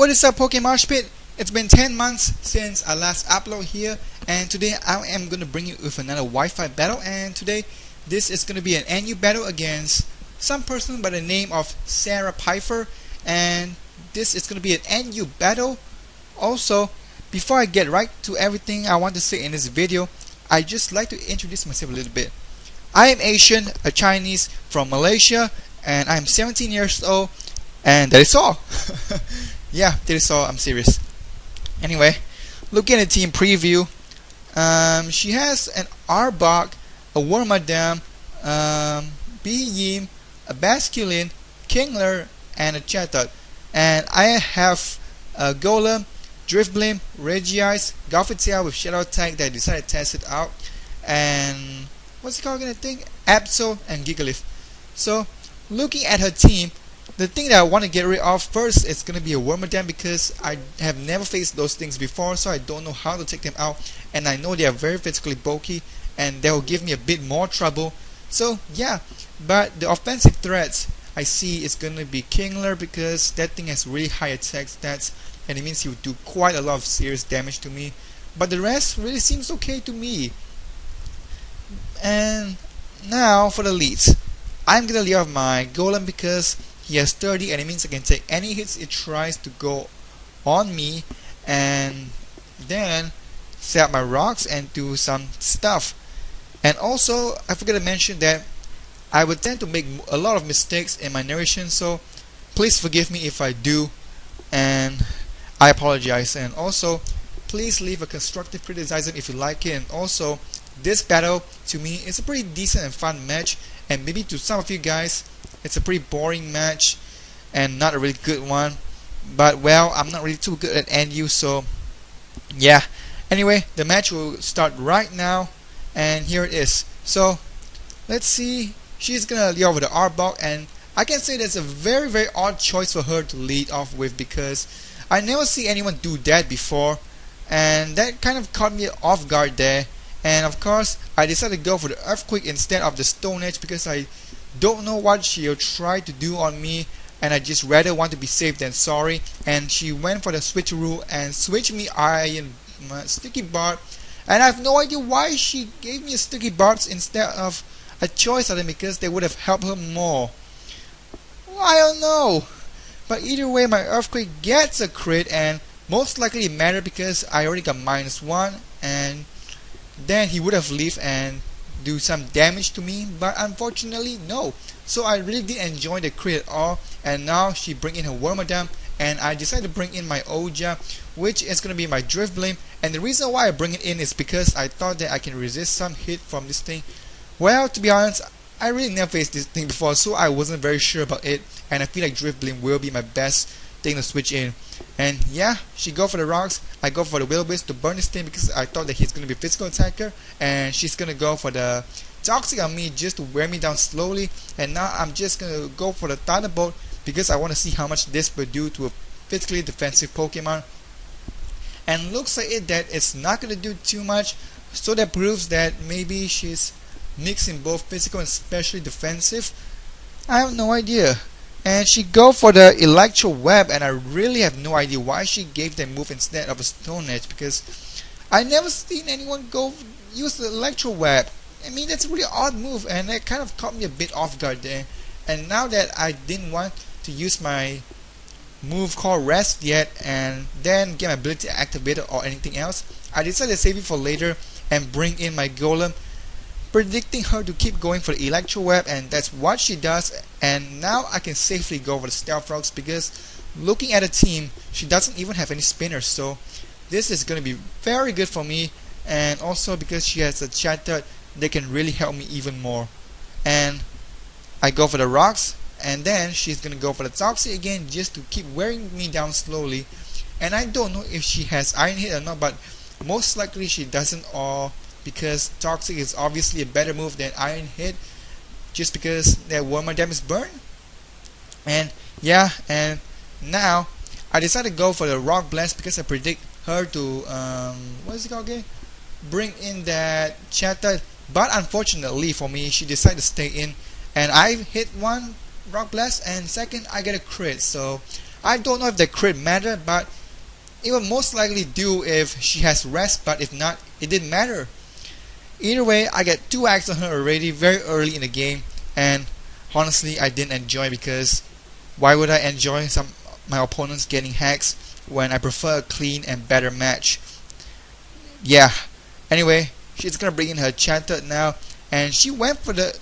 What is up, Pokemoshpit? It's been 10 months since I last uploaded here, and today I am going to bring you with another Wi-Fi battle. And today this is going to be an NU battle against some person by the name of ColonelPipher, and this is going to be an NU battle. Also, before I get right to everything I want to say in this video, I just like to introduce myself a little bit. I am Asian, a Chinese from Malaysia, and I am 17 years old, and that is all. Yeah, that is all. I'm serious. Anyway, looking at the team preview, she has an Arbok, a Wormadam, Behem, a Basculin, Kingler, and a Chatot. And I have a Golem, Drifblim, Regice, Gothitelle with Shadow Attack that I decided to test it out, and what's it called again, I think? Absol and Gigalith. So, looking at her team, the thing that I want to get rid of first is going to be a Wormadam, because I have never faced those things before, so I don't know how to take them out, and I know they are very physically bulky and they will give me a bit more trouble. So yeah, but the offensive threats I see is going to be Kingler, because that thing has really high attack stats and it means he would do quite a lot of serious damage to me, but the rest really seems okay to me. And now for the leads, I'm going to leave off my Golem because he has 30 and it means I can take any hits it tries to go on me, and then set up my rocks and do some stuff. And also, I forgot to mention that I would tend to make a lot of mistakes in my narration, so please forgive me if I do, and I apologize. And also, please leave a constructive criticism if you like it. And also, this battle to me is a pretty decent and fun match, and maybe to some of you guys it's a pretty boring match and not a really good one, but well, I'm not really too good at NU, so yeah. Anyway, the match will start right now, and here it is. So let's see. She's gonna lead off with the Arbok, and I can say that's a very odd choice for her to lead off with, because I never see anyone do that before, and that kind of caught me off guard there. And of course, I decided to go for the Earthquake instead of the Stone Edge, because I don't know what she'll try to do on me, and I just rather want to be safe than sorry. And she went for the switcheroo and switched me Iron Sticky Barb, and I have no idea why she gave me a Sticky Barbs instead of a choice item, because they would have helped her more. Well, I don't know, but either way my Earthquake gets a crit, and most likely it mattered because I already got -1, and then he would have lived and do some damage to me, but unfortunately no. So I really did enjoy the crit at all. And now she bring in her Wormadam, and I decided to bring in my Oja, which is going to be my Drifblim. And the reason why I bring it in is because I thought that I can resist some hit from this thing. Well, to be honest, I really never faced this thing before, so I wasn't very sure about it, and I feel like Drifblim will be my best thing to switch in. And yeah, she go for the rocks, I go for the Will-O-Wisp to burn this thing because I thought that he's going to be a physical attacker, and she's going to go for the Toxic on me just to wear me down slowly. And now I'm just going to go for the Thunderbolt because I want to see how much this will do to a physically defensive Pokemon. And looks like it that it's not going to do too much, so that proves that maybe she's mixing both physical and especially defensive. I have no idea. And she go for the Electro Web, and I really have no idea why she gave that move instead of a Stone Edge, because I never seen anyone go use the Electro Web. I mean, that's a really odd move, and that kind of caught me a bit off guard there. And now that I didn't want to use my move called Rest yet and then get my ability to activate it or anything else, I decided to save it for later and bring in my Golem, predicting her to keep going for the Electro Web, and that's what she does. And now I can safely go for the Stealth Rocks, because looking at a team, she doesn't even have any spinners, so this is going to be very good for me. And also because she has a Chatot, they can really help me even more. And I go for the rocks, and then she's going to go for the Toxic again just to keep wearing me down slowly. And I don't know if she has Iron Hit or not, but most likely she doesn't, or because Toxic is obviously a better move than Iron Hit, just because that Wormadam is burned. And yeah, and now I decided to go for the Rock Blast because I predict her to what is it called again? Bring in that Chatot, but unfortunately for me, she decided to stay in, and I hit one Rock Blast, and second I get a crit. So I don't know if the crit mattered, but it will most likely do if she has rest, but if not, it didn't matter. Either way, I got 2 hacks on her already very early in the game, and honestly I didn't enjoy, because why would I enjoy my opponents getting hacks when I prefer a clean and better match? Yeah. Anyway, she's gonna bring in her Chattered now, and she went for the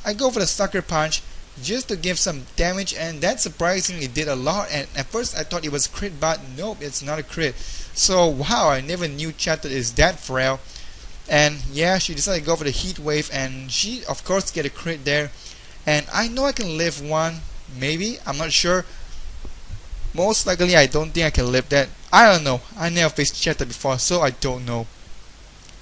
I go for the Sucker Punch just to give some damage, and that surprisingly did a lot. And at first I thought it was crit, but nope, it's not a crit. So wow, I never knew Chattered is that frail. And yeah, she decided to go for the Heat Wave, and she of course get a crit there. And I know I can live one, maybe, I'm not sure. Most likely I don't think I can live that. I don't know, I never faced Chattered before, so I don't know.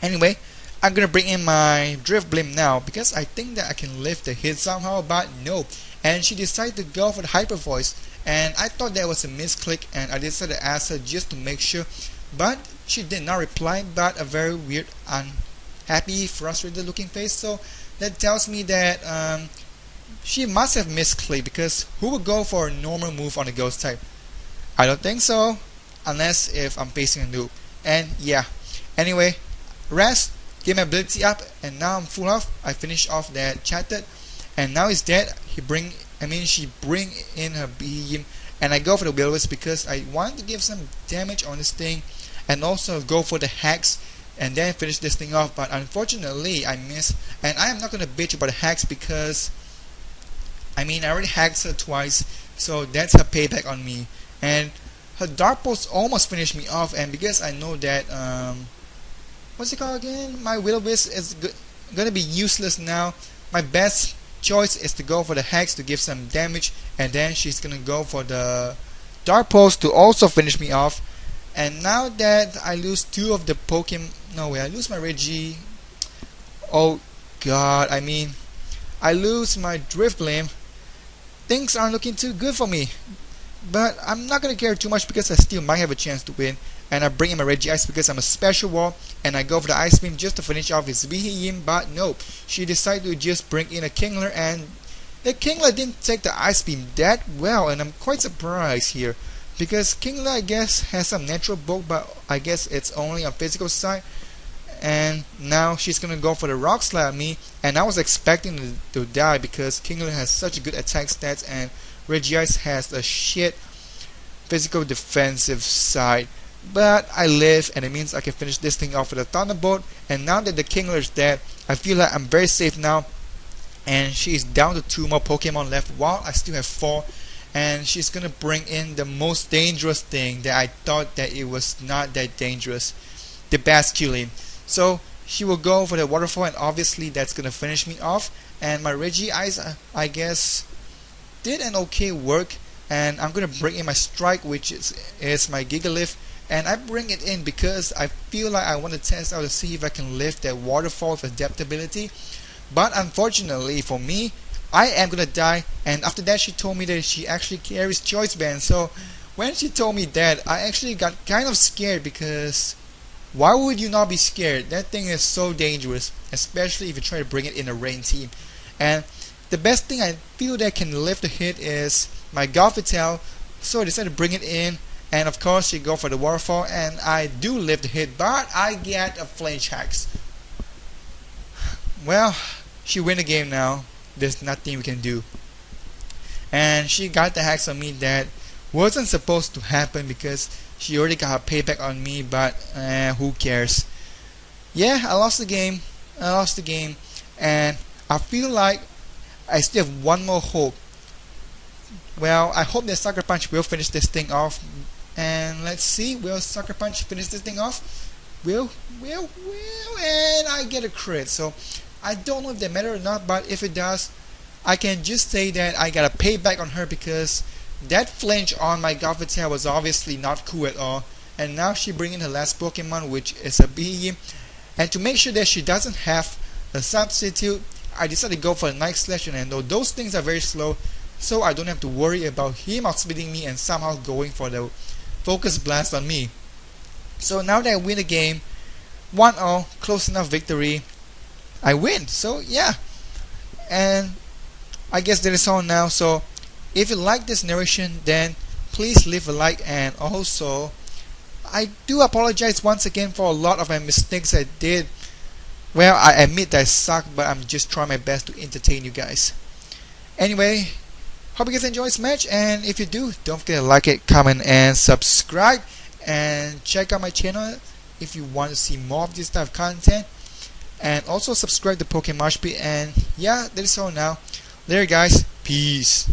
Anyway, I'm gonna bring in my Drift Blim now, because I think that I can lift the hit somehow, but no. And she decided to go for the Hyper Voice, and I thought that was a misclick, and I decided to ask her just to make sure, but she did not reply, but a very weird, unhappy, frustrated looking face. So that tells me that she must have misclicked, because who would go for a normal move on a ghost type? I don't think so, unless if I'm facing a noob. And yeah, anyway, rest, get my ability up, and now I'm full health. I finish off that Chattered, and now he's dead. She bring in her beam, and I go for the Will-O-Wisp because I want to give some damage on this thing, and also go for the hacks, and then finish this thing off. But unfortunately I missed, and I am not gonna bitch about the hacks, because I already hacked her twice, so that's her payback on me. And her Dark Pulse almost finished me off, and because I know that what's it called again? My Will-O-Wisp is gonna be useless now. My best choice is to go for the hacks to give some damage, and then she's gonna go for the Dark Pulse to also finish me off. And now that I lose 2 of the Pokemon, I lose my Reggie. Oh god, I lose my Drift Blim. Things aren't looking too good for me. But I'm not gonna care too much, because I still might have a chance to win. And I bring in my Regice because I'm a special wall, and I go for the Ice Beam just to finish off his Vihim, but no, she decided to just bring in a Kingler, and the Kingler didn't take the Ice Beam that well, and I'm quite surprised here, because Kingler I guess has some natural bulk, but I guess it's only on physical side. And now she's gonna go for the Rock Slide at me, and I was expecting to die, because Kingler has such good attack stats and Regice has a shit physical defensive side. But I live, and it means I can finish this thing off with a Thunderbolt. And now that the Kingler is dead, I feel like I'm very safe now. And she's down to 2 more Pokemon left, while I still have 4. And she's gonna bring in the most dangerous thing that I thought that it was not that dangerous, the Basculin. So she will go for the Waterfall, and obviously that's gonna finish me off. And my Regice, I guess, did an okay work. And I'm gonna bring in my Strike, which is my Gigalith. And I bring it in because I feel like I want to test out to see if I can lift that Waterfall with adaptability. But unfortunately for me, I am gonna die. And after that, she told me that she actually carries Choice Band. So when she told me that, I actually got kind of scared, because why would you not be scared? That thing is so dangerous, especially if you try to bring it in a rain team. And the best thing I feel that can lift the hit is my Gothitelle, so I decided to bring it in. And of course she go for the Waterfall, and I do lift the hit, but I get a Flinch Hacks. Well, she win the game now. There's nothing we can do. And she got the hacks on me that wasn't supposed to happen, because she already got her payback on me, but who cares. Yeah, I lost the game. And I feel like I still have one more hope. Well, I hope that Sucker Punch will finish this thing off. And let's see, will Sucker Punch finish this thing off? Will, and I get a crit. So I don't know if that matters or not, but if it does, I can just say that I got a payback on her, because that flinch on my Gothitelle was obviously not cool at all. And now she bring in her last Pokemon, which is a Beam. And to make sure that she doesn't have a substitute, I decided to go for a Night Slash, and I know those things are very slow, so I don't have to worry about him outspeeding me and somehow going for the Focus Blast on me. So now that I win the game, 1-0, close enough victory, I win. So yeah, and I guess that is all now. So if you like this narration, then please leave a like, and also I do apologize once again for a lot of my mistakes I did. Well, I admit that I suck, but I'm just trying my best to entertain you guys. Anyway, hope you guys enjoy this match, and if you do, don't forget to like it, comment, and subscribe, and check out my channel if you want to see more of this type of content, and also subscribe to Pokemoshpit. And yeah, that is all now. Later guys, peace.